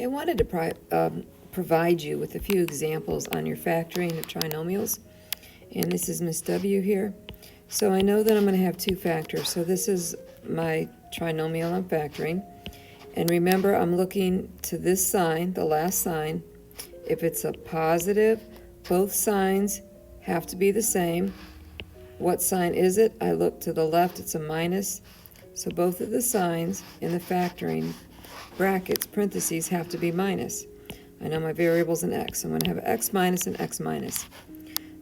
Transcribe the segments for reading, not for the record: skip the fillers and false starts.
I wanted to provide you with a few examples on your factoring of trinomials. And this is Miss W here. So I know that I'm going to have two factors. So this is my trinomial I'm factoring. And remember, I'm looking to this sign, the last sign. If it's a positive, both signs have to be the same. What sign is it? I look to the left, it's a minus. So both of the signs in the factoring brackets, parentheses, have to be minus. I know my variable's an x. I'm going to have x minus and x minus.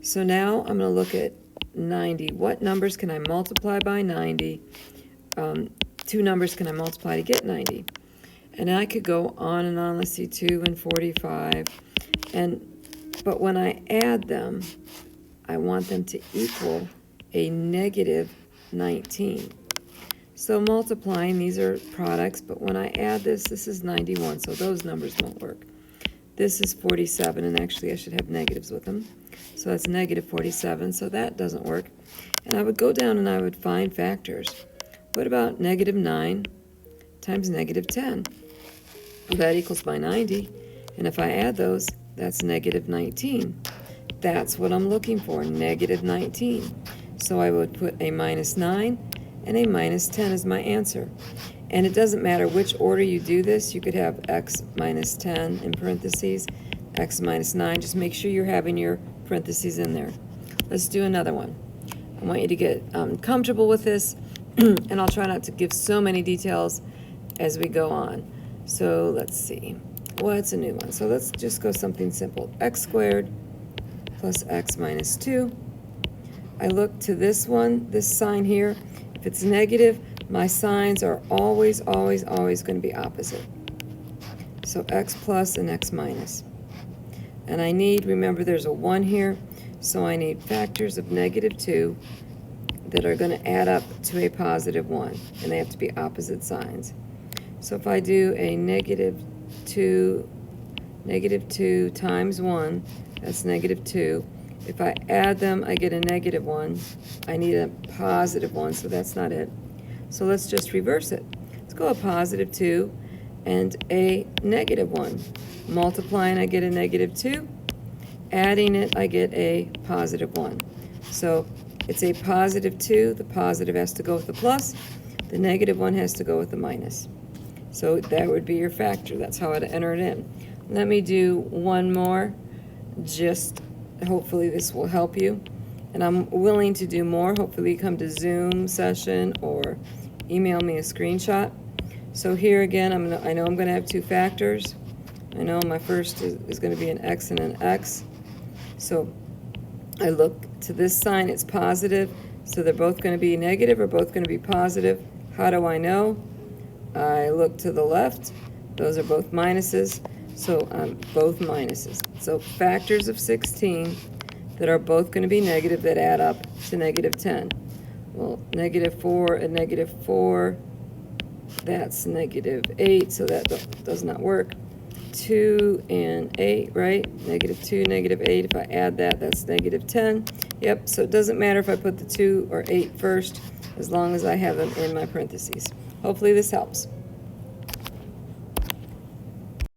So now I'm going to look at 90. What numbers can I multiply by 90? Two numbers can I multiply to get 90? And I could go on and on. Let's see, 2 and 45. But when I add them, I want them to equal a negative 19. So multiplying, these are products, but when I add this is 91, so those numbers won't work. This is 47, and actually I should have negatives with them. So that's negative 47, so that doesn't work. And I would go down and I would find factors. What about negative 9 times negative 10? Well, that equals my 90, and if I add those, that's negative 19. That's what I'm looking for, negative 19. So I would put a minus 9 and a minus 10 is my answer. And it doesn't matter which order you do this. You could have x minus 10 in parentheses, x minus 9. Just make sure you're having your parentheses in there. Let's do another one. I want you to get comfortable with this, and I'll try not to give so many details as we go on. So let's see. What's a new one? So let's just go something simple. X squared plus x minus 2. I look to this one, this sign here. If it's negative, my signs are always going to be opposite. So x plus and x minus. And I need, remember there's a 1 here, so I need factors of negative 2 that are going to add up to a positive 1, and they have to be opposite signs. So if I do a negative 2 times 1, that's negative 2. If I add them, I get a negative 1. I need a positive 1, so that's not it. So let's just reverse it. Let's go a positive 2 and a negative 1. Multiplying, I get a negative 2. Adding it, I get a positive 1. So it's a positive 2. The positive has to go with the plus. The negative 1 has to go with the minus. So that would be your factor. That's how I'd enter it in. Let me do one more. Just hopefully this will help you. And I'm willing to do more. Hopefully you come to Zoom session or email me a screenshot. So here again, I know I'm going to have two factors. I know my first is going to be an x and an x. So I look to this sign, it's positive. So they're both going to be negative or both going to be positive. How do I know? I look to the left. Those are both minuses. So both minuses. So factors of 16 that are both going to be negative that add up to negative 10. Well, negative 4 and negative 4, that's negative 8, so that does not work. 2 and 8, right? Negative 2, negative 8. If I add that, that's negative 10. Yep, so it doesn't matter if I put the 2 or 8 first, as long as I have them in my parentheses. Hopefully this helps.